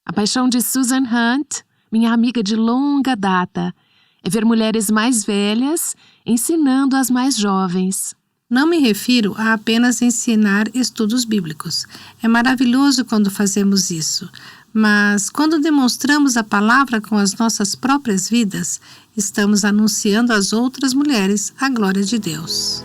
A paixão de Susan Hunt, minha amiga de longa data, é ver mulheres mais velhas ensinando as mais jovens. Não me refiro a apenas ensinar estudos bíblicos. É maravilhoso quando fazemos isso, mas quando demonstramos a palavra com as nossas próprias vidas, estamos anunciando às outras mulheres a glória de Deus.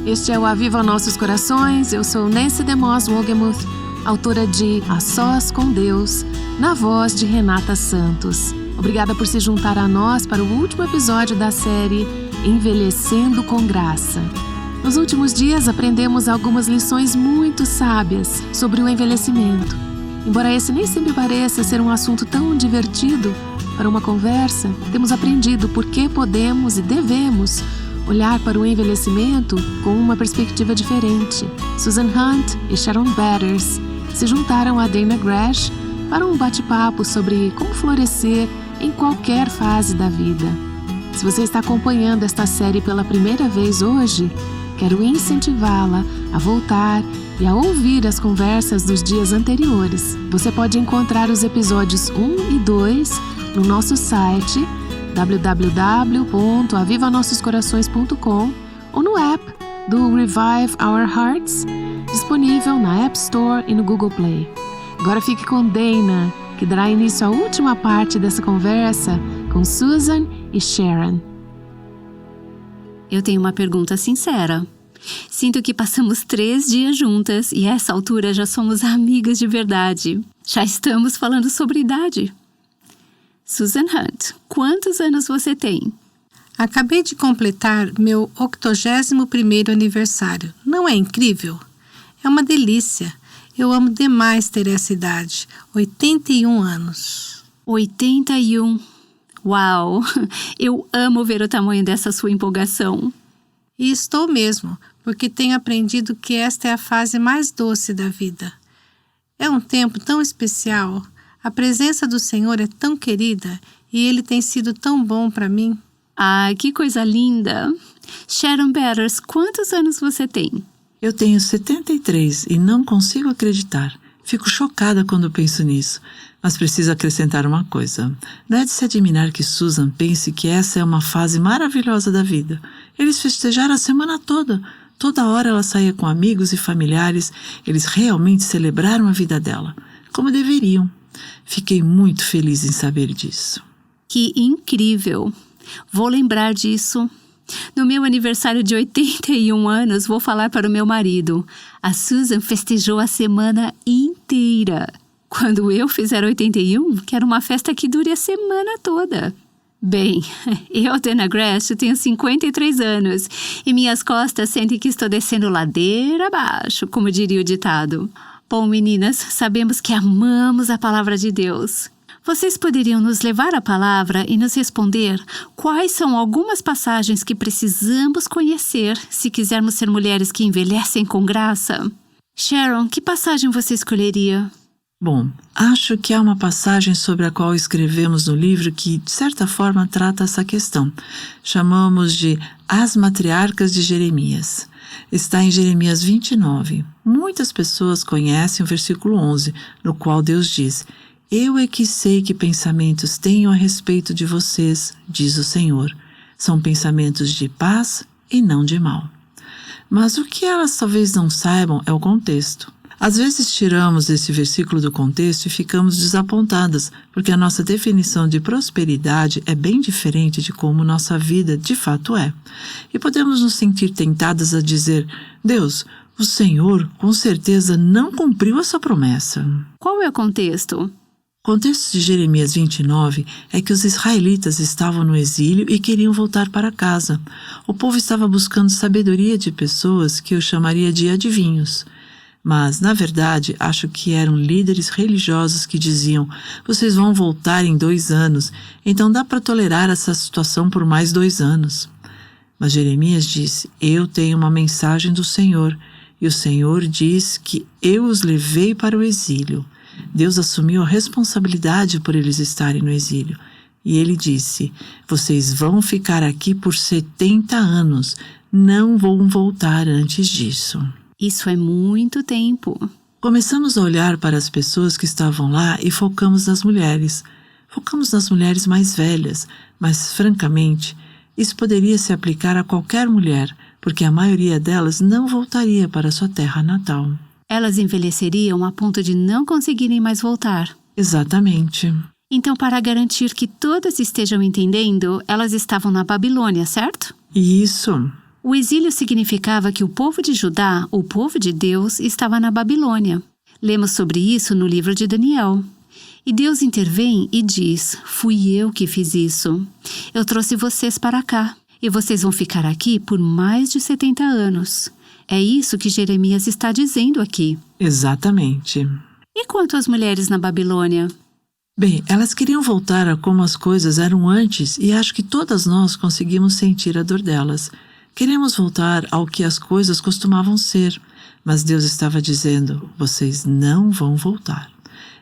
Este é o Aviva Nossos Corações. Eu sou Nancy DeMoss Wogemuth, autora de A Sós com Deus, na voz de Renata Santos. Obrigada por se juntar a nós para o último episódio da série Envelhecendo com Graça. Nos últimos dias aprendemos algumas lições muito sábias sobre o envelhecimento. Embora esse nem sempre pareça ser um assunto tão divertido para uma conversa, temos aprendido por que podemos e devemos olhar para o envelhecimento com uma perspectiva diferente. Susan Hunt e Sharon Batters se juntaram a Dana Gresh para um bate-papo sobre como florescer em qualquer fase da vida. Se você está acompanhando esta série pela primeira vez hoje, quero incentivá-la a voltar e a ouvir as conversas dos dias anteriores. Você pode encontrar os episódios 1 e 2 no nosso site www.avivanossoscorações.com ou no app do Revive Our Hearts, disponível na App Store e no Google Play. Agora fique com Dana, que dará início à última parte dessa conversa com Susan e Sharon. Eu tenho uma pergunta sincera. Sinto que passamos 3 dias juntas e a essa altura já somos amigas de verdade. Já estamos falando sobre idade. Susan Hunt, quantos anos você tem? Acabei de completar meu 81º aniversário. Não é incrível? É uma delícia. Eu amo demais ter essa idade. 81 anos. 81. Uau! Eu amo ver o tamanho dessa sua empolgação. E estou mesmo, porque tenho aprendido que esta é a fase mais doce da vida. É um tempo tão especial. A presença do Senhor é tão querida e Ele tem sido tão bom para mim. Ah, que coisa linda! Sharon Batters, quantos anos você tem? Eu tenho 73 e não consigo acreditar. Fico chocada quando penso nisso. Mas preciso acrescentar uma coisa. Não é de se admirar que Susan pense que essa é uma fase maravilhosa da vida. Eles festejaram a semana toda. Toda hora ela saía com amigos e familiares. Eles realmente celebraram a vida dela, como deveriam. Fiquei muito feliz em saber disso. Que incrível! Vou lembrar disso. No meu aniversário de 81 anos, vou falar para o meu marido. A Susan festejou a semana inteira. Quando eu fizer 81, quero uma festa que dure a semana toda. Bem, eu, Dana Gresh, tenho 53 anos e minhas costas sentem que estou descendo ladeira abaixo, como diria o ditado. Bom, meninas, sabemos que amamos a palavra de Deus. Vocês poderiam nos levar a palavra e nos responder quais são algumas passagens que precisamos conhecer se quisermos ser mulheres que envelhecem com graça? Sharon, que passagem você escolheria? Bom, acho que há uma passagem sobre a qual escrevemos no livro que, de certa forma, trata essa questão. Chamamos de As Matriarcas de Jeremias. Está em Jeremias 29. Muitas pessoas conhecem o versículo 11, no qual Deus diz: Eu é que sei que pensamentos tenho a respeito de vocês, diz o Senhor. São pensamentos de paz e não de mal. Mas o que elas talvez não saibam é o contexto. Às vezes tiramos esse versículo do contexto e ficamos desapontadas, porque a nossa definição de prosperidade é bem diferente de como nossa vida de fato é. E podemos nos sentir tentadas a dizer: Deus, o Senhor com certeza não cumpriu essa promessa. Qual é o contexto? O contexto de Jeremias 29 é que os israelitas estavam no exílio e queriam voltar para casa. O povo estava buscando sabedoria de pessoas que eu chamaria de adivinhos. Mas, na verdade, acho que eram líderes religiosos que diziam: vocês vão voltar em 2 anos, então dá para tolerar essa situação por mais 2 anos. Mas Jeremias disse: eu tenho uma mensagem do Senhor, e o Senhor diz que eu os levei para o exílio. Deus assumiu a responsabilidade por eles estarem no exílio. E ele disse: vocês vão ficar aqui por 70 anos, não vão voltar antes disso. Isso é muito tempo. Começamos a olhar para as pessoas que estavam lá e focamos nas mulheres. Focamos nas mulheres mais velhas, mas, francamente, isso poderia se aplicar a qualquer mulher, porque a maioria delas não voltaria para sua terra natal. Elas envelheceriam a ponto de não conseguirem mais voltar. Exatamente. Então, para garantir que todas estejam entendendo, elas estavam na Babilônia, certo? Isso. O exílio significava que o povo de Judá, o povo de Deus, estava na Babilônia. Lemos sobre isso no livro de Daniel. E Deus intervém e diz: fui eu que fiz isso. Eu trouxe vocês para cá, e vocês vão ficar aqui por mais de 70 anos. É isso que Jeremias está dizendo aqui. Exatamente. E quanto às mulheres na Babilônia? Bem, elas queriam voltar a como as coisas eram antes e acho que todas nós conseguimos sentir a dor delas. Queremos voltar ao que as coisas costumavam ser, mas Deus estava dizendo: vocês não vão voltar.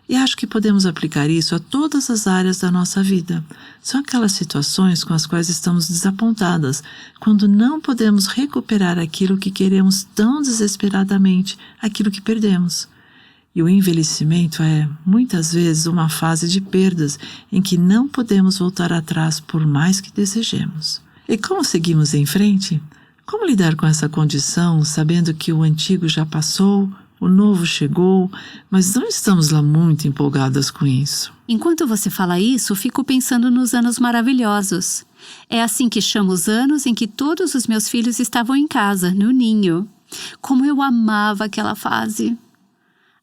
E acho que podemos aplicar isso a todas as áreas da nossa vida. São aquelas situações com as quais estamos desapontadas, quando não podemos recuperar aquilo que queremos tão desesperadamente, aquilo que perdemos. E o envelhecimento é, muitas vezes, uma fase de perdas em que não podemos voltar atrás por mais que desejemos. E como seguimos em frente? Como lidar com essa condição, sabendo que o antigo já passou, o novo chegou, mas não estamos lá muito empolgadas com isso? Enquanto você fala isso, fico pensando nos anos maravilhosos. É assim que chamo os anos em que todos os meus filhos estavam em casa, no ninho. Como eu amava aquela fase!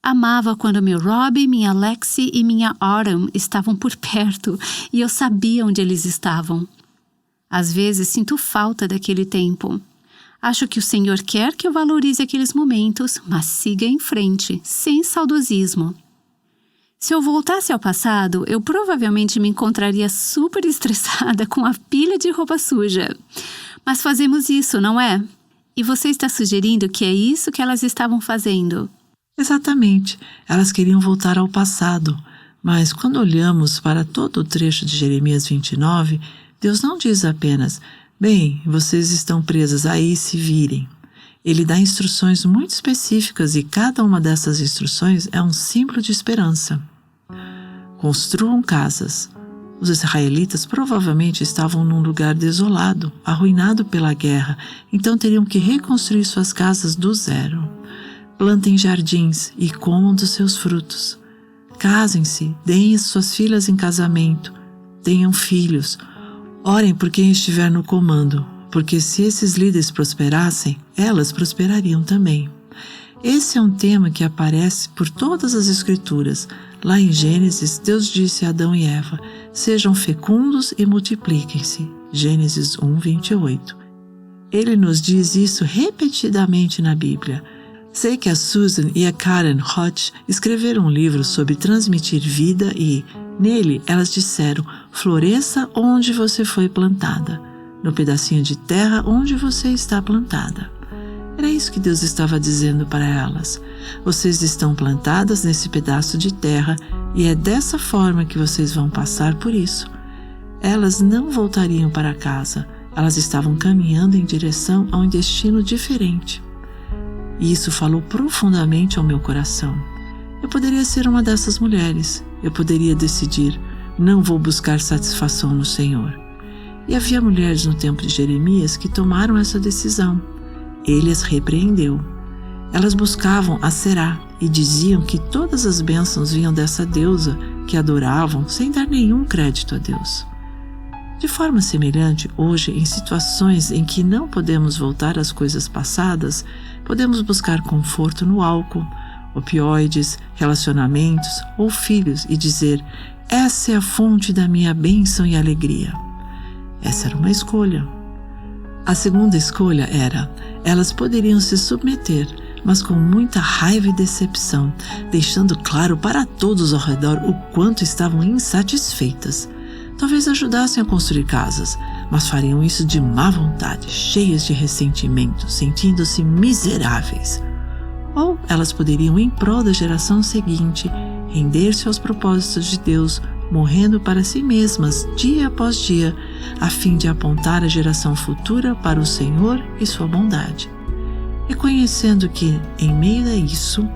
Amava quando meu Robbie, minha Lexi e minha Autumn estavam por perto e eu sabia onde eles estavam. Às vezes sinto falta daquele tempo. Acho que o Senhor quer que eu valorize aqueles momentos, mas siga em frente, sem saudosismo. Se eu voltasse ao passado, eu provavelmente me encontraria super estressada com a pilha de roupa suja. Mas fazemos isso, não é? E você está sugerindo que é isso que elas estavam fazendo? Exatamente. Elas queriam voltar ao passado. Mas quando olhamos para todo o trecho de Jeremias 29, Deus não diz apenas: bem, vocês estão presas aí, se virem. Ele dá instruções muito específicas e cada uma dessas instruções é um símbolo de esperança. Construam casas. Os israelitas provavelmente estavam num lugar desolado, arruinado pela guerra, então teriam que reconstruir suas casas do zero. Plantem jardins e comam dos seus frutos. Casem-se, deem suas filhas em casamento, tenham filhos. Orem por quem estiver no comando, porque se esses líderes prosperassem, elas prosperariam também. Esse é um tema que aparece por todas as Escrituras. Lá em Gênesis, Deus disse a Adão e Eva: sejam fecundos e multipliquem-se. Gênesis 1:28. Ele nos diz isso repetidamente na Bíblia. Sei que a Susan e a Karen Hodge escreveram um livro sobre transmitir vida e, nele, elas disseram: floresça onde você foi plantada, no pedacinho de terra onde você está plantada. Era isso que Deus estava dizendo para elas. Vocês estão plantadas nesse pedaço de terra e é dessa forma que vocês vão passar por isso. Elas não voltariam para casa. Elas estavam caminhando em direção a um destino diferente. E isso falou profundamente ao meu coração. Eu poderia ser uma dessas mulheres. Eu poderia decidir: não vou buscar satisfação no Senhor. E havia mulheres no tempo de Jeremias que tomaram essa decisão. Ele as repreendeu. Elas buscavam a Será e diziam que todas as bênçãos vinham dessa deusa que adoravam sem dar nenhum crédito a Deus. De forma semelhante, hoje, em situações em que não podemos voltar às coisas passadas, podemos buscar conforto no álcool, opioides, relacionamentos ou filhos e dizer: essa é a fonte da minha bênção e alegria. Essa era uma escolha. A segunda escolha era: elas poderiam se submeter, mas com muita raiva e decepção, deixando claro para todos ao redor o quanto estavam insatisfeitas. Talvez ajudassem a construir casas, mas fariam isso de má vontade, cheias de ressentimento, sentindo-se miseráveis. Ou elas poderiam, em prol da geração seguinte, render-se aos propósitos de Deus, morrendo para si mesmas dia após dia, a fim de apontar a geração futura para o Senhor e sua bondade. Reconhecendo que, em meio a isso,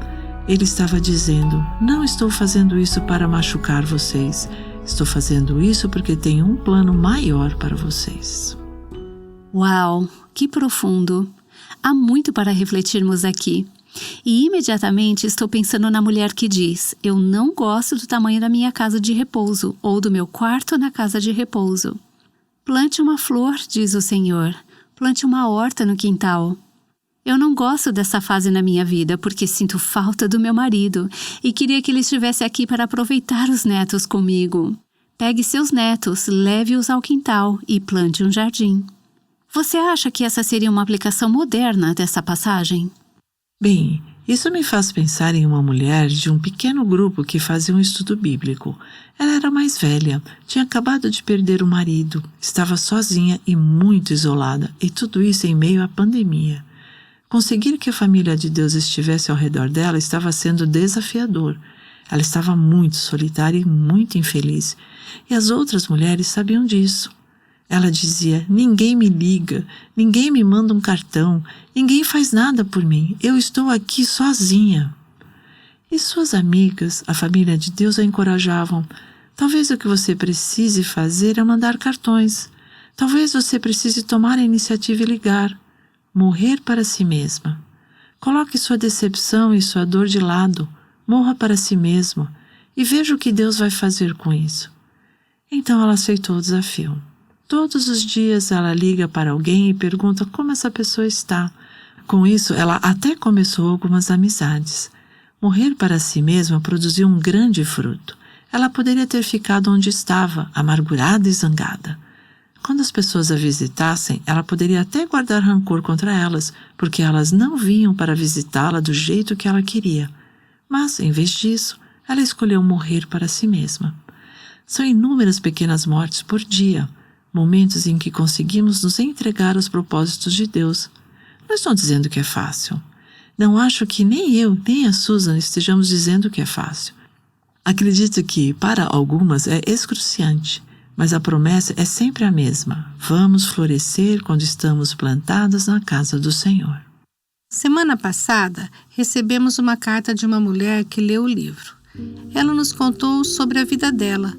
ele estava dizendo: não estou fazendo isso para machucar vocês, estou fazendo isso porque tenho um plano maior para vocês. Uau, que profundo! Há muito para refletirmos aqui. E imediatamente estou pensando na mulher que diz: eu não gosto do tamanho da minha casa de repouso ou do meu quarto na casa de repouso. Plante uma flor, diz o Senhor. Plante uma horta no quintal. Eu não gosto dessa fase na minha vida porque sinto falta do meu marido e queria que ele estivesse aqui para aproveitar os netos comigo. Pegue seus netos, leve-os ao quintal e plante um jardim. Você acha que essa seria uma aplicação moderna dessa passagem? Bem, isso me faz pensar em uma mulher de um pequeno grupo que fazia um estudo bíblico. Ela era mais velha, tinha acabado de perder o marido, estava sozinha e muito isolada, e tudo isso em meio à pandemia. Conseguir que a família de Deus estivesse ao redor dela estava sendo desafiador. Ela estava muito solitária e muito infeliz, e as outras mulheres sabiam disso. Ela dizia: ninguém me liga, ninguém me manda um cartão, ninguém faz nada por mim, eu estou aqui sozinha. E suas amigas, a família de Deus, a encorajavam: talvez o que você precise fazer é mandar cartões, talvez você precise tomar a iniciativa e ligar. Morrer para si mesma. Coloque sua decepção e sua dor de lado, morra para si mesma e veja o que Deus vai fazer com isso. Então ela aceitou o desafio. Todos os dias ela liga para alguém e pergunta como essa pessoa está. Com isso, ela até começou algumas amizades. Morrer para si mesma produziu um grande fruto. Ela poderia ter ficado onde estava, amargurada e zangada. Quando as pessoas a visitassem, ela poderia até guardar rancor contra elas, porque elas não vinham para visitá-la do jeito que ela queria. Mas, em vez disso, ela escolheu morrer para si mesma. São inúmeras pequenas mortes por dia, momentos em que conseguimos nos entregar aos propósitos de Deus. Não estou dizendo que é fácil. Não acho que nem eu, nem a Susan estejamos dizendo que é fácil. Acredito que, para algumas, é excruciante. Mas a promessa é sempre a mesma: vamos florescer quando estamos plantadas na casa do Senhor. Semana passada, recebemos uma carta de uma mulher que leu o livro. Ela nos contou sobre a vida dela.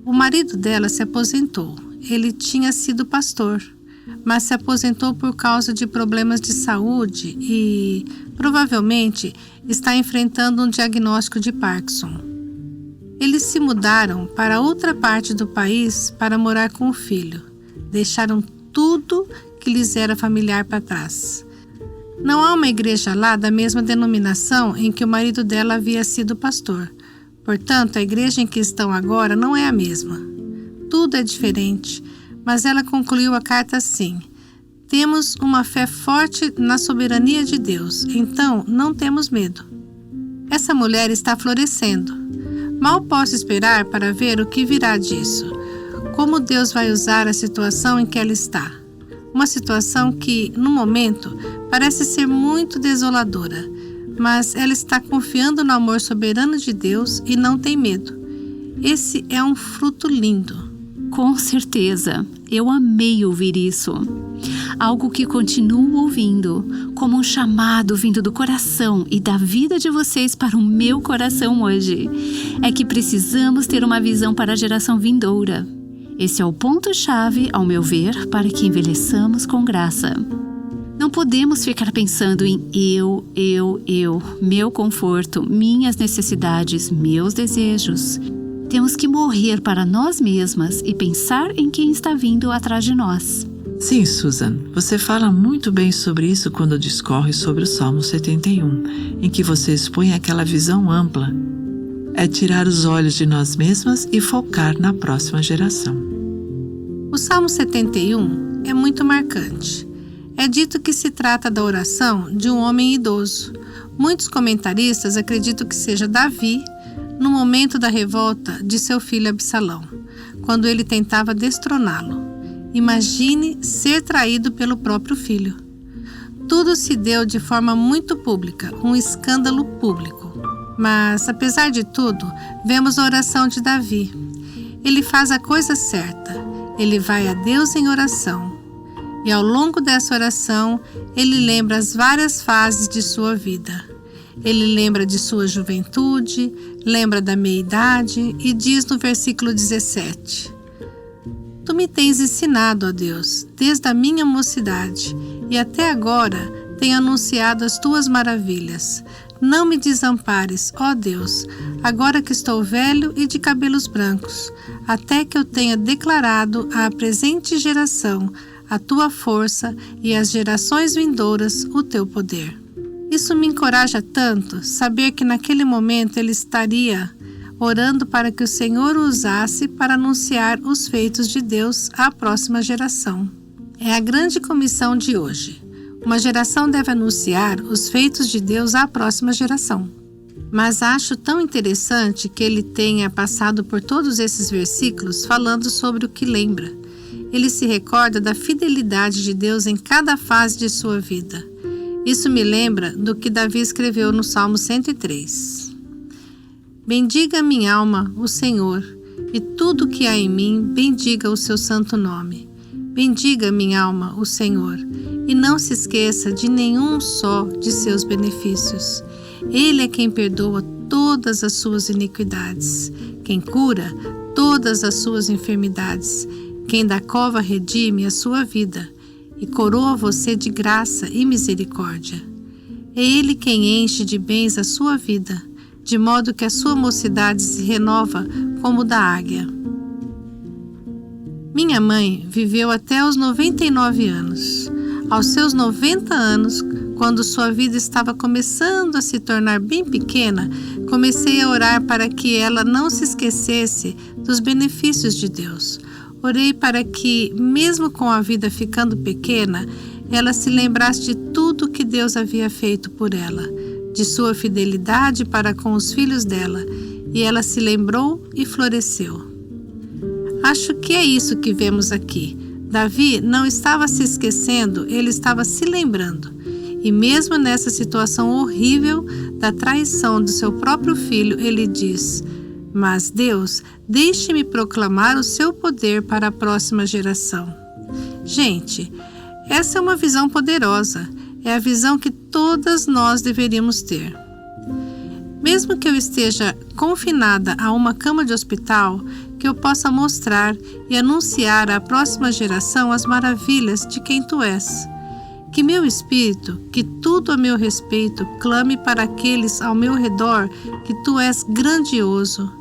O marido dela se aposentou. Ele tinha sido pastor, mas se aposentou por causa de problemas de saúde e, provavelmente, está enfrentando um diagnóstico de Parkinson. Eles se mudaram para outra parte do país para morar com o filho. Deixaram tudo que lhes era familiar para trás. Não há uma igreja lá da mesma denominação em que o marido dela havia sido pastor. Portanto, a igreja em que estão agora não é a mesma. Tudo é diferente, mas ela concluiu a carta assim: temos uma fé forte na soberania de Deus, então não temos medo. Essa mulher está florescendo. Mal posso esperar para ver o que virá disso. Como Deus vai usar a situação em que ela está. Uma situação que, no momento, parece ser muito desoladora, mas ela está confiando no amor soberano de Deus e não tem medo. Esse é um fruto lindo. Com certeza, eu amei ouvir isso. Algo que continuo ouvindo, como um chamado vindo do coração e da vida de vocês para o meu coração hoje, é que precisamos ter uma visão para a geração vindoura. Esse é o ponto-chave, ao meu ver, para que envelheçamos com graça. Não podemos ficar pensando em eu, meu conforto, minhas necessidades, meus desejos. Temos que morrer para nós mesmas e pensar em quem está vindo atrás de nós. Sim, Susan, você fala muito bem sobre isso quando discorre sobre o Salmo 71, em que você expõe aquela visão ampla. É tirar os olhos de nós mesmas e focar na próxima geração. O Salmo 71 é muito marcante. É dito que se trata da oração de um homem idoso. Muitos comentaristas acreditam que seja Davi, no momento da revolta de seu filho Absalão, quando ele tentava destroná-lo. Imagine ser traído pelo próprio filho. Tudo se deu de forma muito pública, um escândalo público. Mas, apesar de tudo, vemos a oração de Davi. Ele faz a coisa certa. Ele vai a Deus em oração. E ao longo dessa oração, ele lembra as várias fases de sua vida. Ele lembra de sua juventude, lembra da meia-idade e diz no versículo 17: Tu me tens ensinado, ó Deus, desde a minha mocidade, e até agora tenho anunciado as tuas maravilhas. Não me desampares, ó Deus, agora que estou velho e de cabelos brancos, até que eu tenha declarado à presente geração a tua força e às gerações vindouras o teu poder. Isso me encoraja tanto, saber que naquele momento ele estaria orando para que o Senhor o usasse para anunciar os feitos de Deus à próxima geração. É a grande comissão de hoje. Uma geração deve anunciar os feitos de Deus à próxima geração. Mas acho tão interessante que ele tenha passado por todos esses versículos falando sobre o que lembra. Ele se recorda da fidelidade de Deus em cada fase de sua vida. Isso me lembra do que Davi escreveu no Salmo 103. Bendiga minha alma o Senhor, e tudo que há em mim, bendiga o seu santo nome. Bendiga minha alma o Senhor, e não se esqueça de nenhum só de seus benefícios. Ele é quem perdoa todas as suas iniquidades, quem cura todas as suas enfermidades, quem da cova redime a sua vida e coroa você de graça e misericórdia. É Ele quem enche de bens a sua vida, de modo que a sua mocidade se renova como da águia. Minha mãe viveu até os 99 anos. Aos seus 90 anos, quando sua vida estava começando a se tornar bem pequena, comecei a orar para que ela não se esquecesse dos benefícios de Deus. Orei para que, mesmo com a vida ficando pequena, ela se lembrasse de tudo que Deus havia feito por ela, de sua fidelidade para com os filhos dela, e ela se lembrou e floresceu. Acho que é isso que vemos aqui. Davi não estava se esquecendo, ele estava se lembrando. E mesmo nessa situação horrível da traição do seu próprio filho, ele diz: Mas Deus, deixe-me proclamar o seu poder para a próxima geração. Gente, essa é uma visão poderosa. É a visão que todas nós deveríamos ter. Mesmo que eu esteja confinada a uma cama de hospital, que eu possa mostrar e anunciar à próxima geração as maravilhas de quem tu és. Que meu espírito, que tudo a meu respeito, clame para aqueles ao meu redor que tu és grandioso,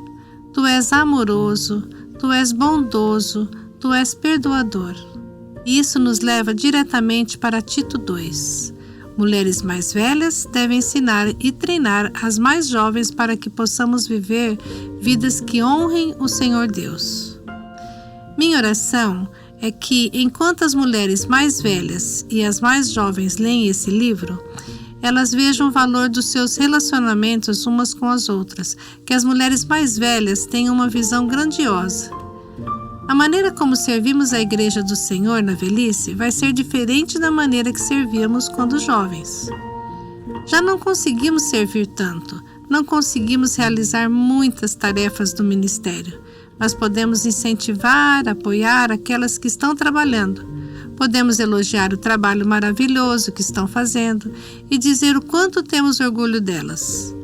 tu és amoroso, tu és bondoso, tu és perdoador. Isso nos leva diretamente para Tito 2. Mulheres mais velhas devem ensinar e treinar as mais jovens para que possamos viver vidas que honrem o Senhor Deus. Minha oração é que, enquanto as mulheres mais velhas e as mais jovens leem esse livro, elas vejam o valor dos seus relacionamentos umas com as outras, que as mulheres mais velhas tenham uma visão grandiosa. A maneira como servimos a Igreja do Senhor na velhice vai ser diferente da maneira que servíamos quando jovens. Já não conseguimos servir tanto, não conseguimos realizar muitas tarefas do ministério, mas podemos incentivar, apoiar aquelas que estão trabalhando. Podemos elogiar o trabalho maravilhoso que estão fazendo e dizer o quanto temos orgulho delas.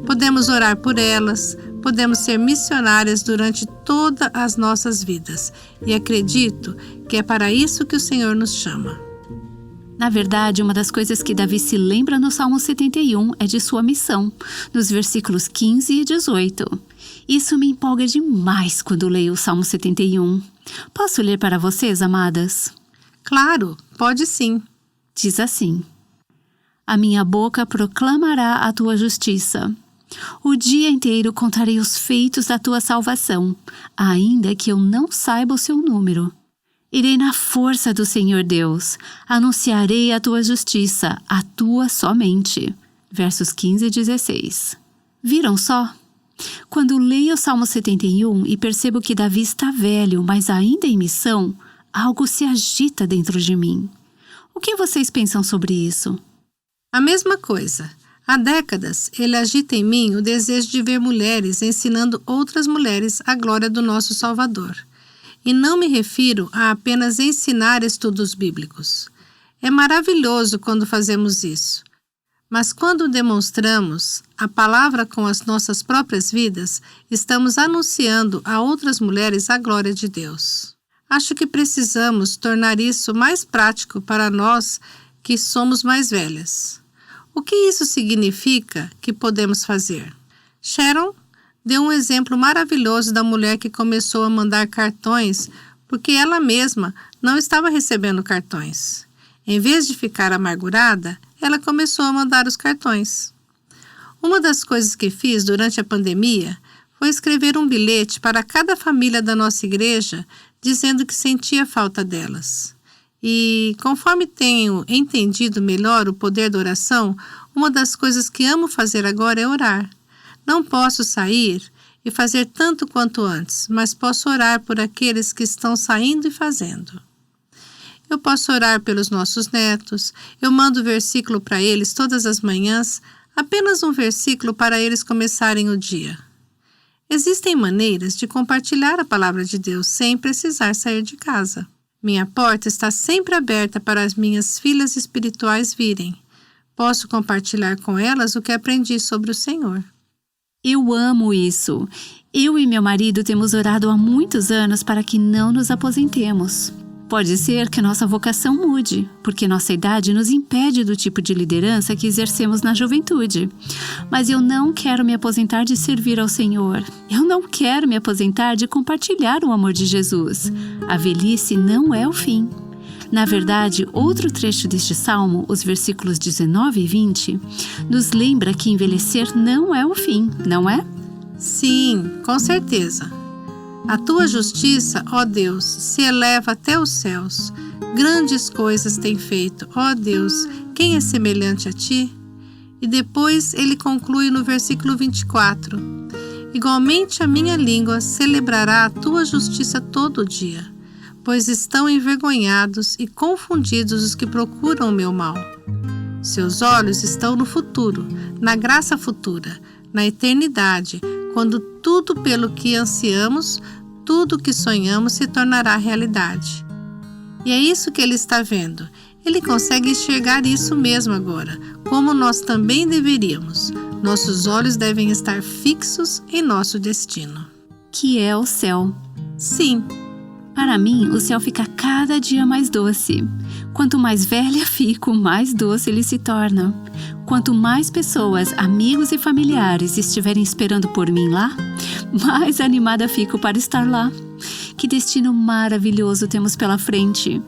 Podemos orar por elas, podemos ser missionárias durante todas as nossas vidas, e acredito que é para isso que o Senhor nos chama. Na verdade, uma das coisas que Davi se lembra no Salmo 71 é de sua missão, nos versículos 15 e 18. Isso me empolga demais quando leio o Salmo 71. Posso ler para vocês, amadas? Claro, pode sim. Diz assim: A minha boca proclamará a tua justiça. O dia inteiro contarei os feitos da tua salvação, ainda que eu não saiba o seu número. Irei na força do Senhor Deus, anunciarei a tua justiça, a tua somente. Versos 15 e 16. Viram só? Quando leio o Salmo 71 e percebo que Davi está velho, mas ainda em missão, algo se agita dentro de mim. O que vocês pensam sobre isso? A mesma coisa. Há décadas, ele agita em mim o desejo de ver mulheres ensinando outras mulheres a glória do nosso Salvador. E não me refiro a apenas ensinar estudos bíblicos. É maravilhoso quando fazemos isso. Mas quando demonstramos a palavra com as nossas próprias vidas, estamos anunciando a outras mulheres a glória de Deus. Acho que precisamos tornar isso mais prático para nós que somos mais velhas. O que isso significa que podemos fazer? Sharon deu um exemplo maravilhoso da mulher que começou a mandar cartões porque ela mesma não estava recebendo cartões. Em vez de ficar amargurada, ela começou a mandar os cartões. Uma das coisas que fiz durante a pandemia foi escrever um bilhete para cada família da nossa igreja dizendo que sentia falta delas. E, conforme tenho entendido melhor o poder da oração, uma das coisas que amo fazer agora é orar. Não posso sair e fazer tanto quanto antes, mas posso orar por aqueles que estão saindo e fazendo. Eu posso orar pelos nossos netos, eu mando versículo para eles todas as manhãs, apenas um versículo para eles começarem o dia. Existem maneiras de compartilhar a palavra de Deus sem precisar sair de casa. Minha porta está sempre aberta para as minhas filhas espirituais virem. Posso compartilhar com elas o que aprendi sobre o Senhor. Eu amo isso. Eu e meu marido temos orado há muitos anos para que não nos aposentemos. Pode ser que nossa vocação mude, porque nossa idade nos impede do tipo de liderança que exercemos na juventude. Mas eu não quero me aposentar de servir ao Senhor. Eu não quero me aposentar de compartilhar o amor de Jesus. A velhice não é o fim. Na verdade, outro trecho deste salmo, os versículos 19 e 20, nos lembra que envelhecer não é o fim, não é? Sim, com certeza. A tua justiça, ó Deus, se eleva até os céus. Grandes coisas tem feito, ó Deus, quem é semelhante a ti? E depois ele conclui no versículo 24. Igualmente a minha língua celebrará a tua justiça todo dia, pois estão envergonhados e confundidos os que procuram o meu mal. Seus olhos estão no futuro, na graça futura, na eternidade, quando tudo pelo que ansiamos, tudo que sonhamos se tornará realidade. E é isso que ele está vendo. Ele consegue enxergar isso mesmo agora, como nós também deveríamos. Nossos olhos devem estar fixos em nosso destino. Que é o céu. Sim. Para mim, o céu fica cada dia mais doce. Quanto mais velha fico, mais doce ele se torna. Quanto mais pessoas, amigos e familiares estiverem esperando por mim lá, mais animada fico para estar lá. Que destino maravilhoso temos pela frente.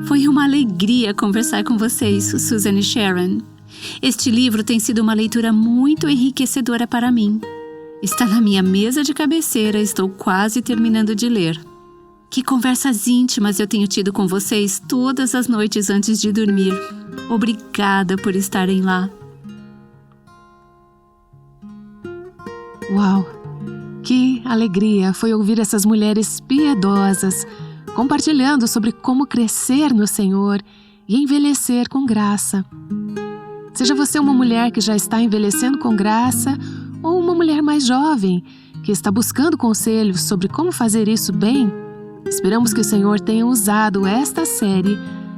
Foi uma alegria conversar com vocês, Susan e Sharon. Este livro tem sido uma leitura muito enriquecedora para mim. Está na minha mesa de cabeceira, estou quase terminando de ler. Que conversas íntimas eu tenho tido com vocês todas as noites antes de dormir. Obrigada por estarem lá. Uau! Que alegria foi ouvir essas mulheres piedosas compartilhando sobre como crescer no Senhor e envelhecer com graça. Seja você uma mulher que já está envelhecendo com graça ou uma mulher mais jovem que está buscando conselhos sobre como fazer isso bem, esperamos que o Senhor tenha usado esta série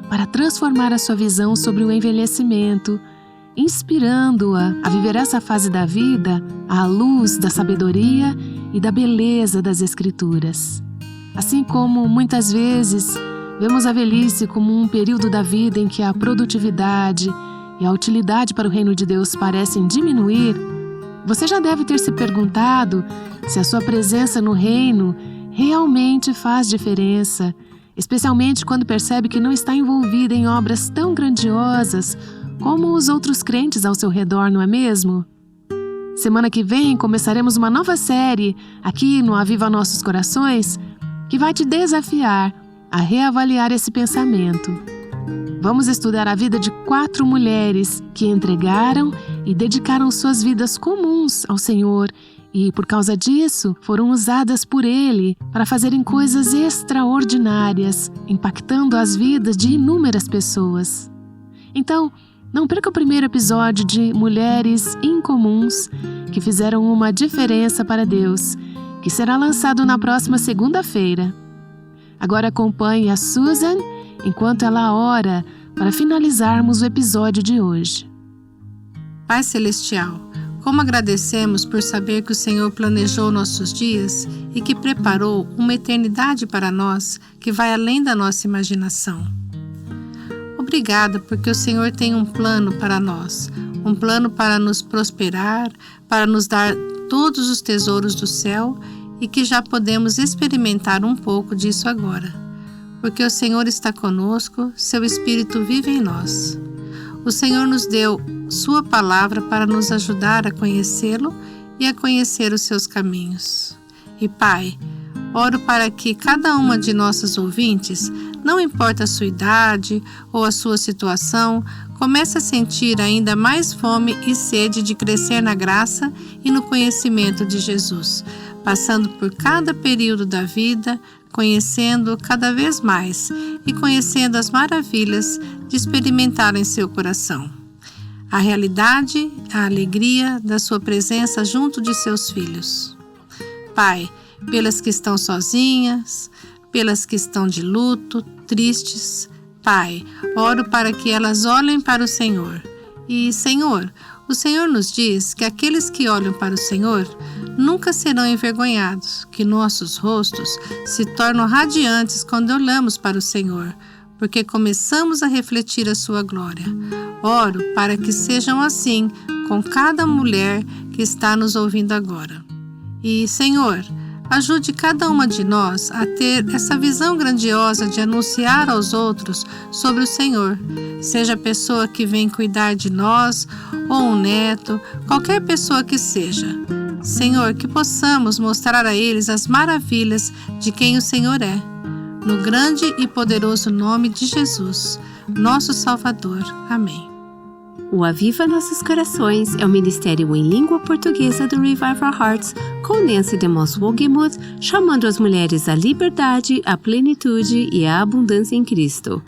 para transformar a sua visão sobre o envelhecimento, inspirando-a a viver essa fase da vida à luz da sabedoria e da beleza das Escrituras. Assim como, muitas vezes, vemos a velhice como um período da vida em que a produtividade e a utilidade para o reino de Deus parecem diminuir, você já deve ter se perguntado se a sua presença no reino realmente faz diferença, especialmente quando percebe que não está envolvida em obras tão grandiosas como os outros crentes ao seu redor, não é mesmo? Semana que vem começaremos uma nova série aqui no Aviva Nossos Corações que vai te desafiar a reavaliar esse pensamento. Vamos estudar a vida de 4 mulheres que entregaram e dedicaram suas vidas comuns ao Senhor e, por causa disso, foram usadas por Ele para fazerem coisas extraordinárias, impactando as vidas de inúmeras pessoas. Então, Não perca o primeiro episódio de Mulheres Incomuns que fizeram uma diferença para Deus, que será lançado na próxima segunda-feira. Agora acompanhe a Susan enquanto ela ora para finalizarmos o episódio de hoje. Pai Celestial, como agradecemos por saber que o Senhor planejou nossos dias e que preparou uma eternidade para nós que vai além da nossa imaginação. Obrigada porque o Senhor tem um plano para nós, um plano para nos prosperar, para nos dar todos os tesouros do céu e que já podemos experimentar um pouco disso agora. Porque o Senhor está conosco, seu Espírito vive em nós. O Senhor nos deu sua palavra para nos ajudar a conhecê-lo e a conhecer os seus caminhos. E Pai, oro para que cada uma de nossas ouvintes, não importa a sua idade ou a sua situação, comece a sentir ainda mais fome e sede de crescer na graça e no conhecimento de Jesus, passando por cada período da vida, conhecendo cada vez mais e conhecendo as maravilhas de experimentar em seu coração a realidade, a alegria da sua presença junto de seus filhos. Pai, pelas que estão sozinhas, pelas que estão de luto, tristes, Pai, oro para que elas olhem para o Senhor. E, Senhor, o Senhor nos diz que aqueles que olham para o Senhor nunca serão envergonhados, que nossos rostos se tornam radiantes quando olhamos para o Senhor, porque começamos a refletir a sua glória. Oro para que sejam assim com cada mulher que está nos ouvindo agora. E, Senhor, ajude cada uma de nós a ter essa visão grandiosa de anunciar aos outros sobre o Senhor, seja a pessoa que vem cuidar de nós ou um neto, qualquer pessoa que seja. Senhor, que possamos mostrar a eles as maravilhas de quem o Senhor é. No grande e poderoso nome de Jesus, nosso Salvador. Amém. O Aviva Nossos Corações é o ministério em língua portuguesa do Revive Our Hearts, com Nancy DeMoss Wogemuth, chamando as mulheres à liberdade, à plenitude e à abundância em Cristo.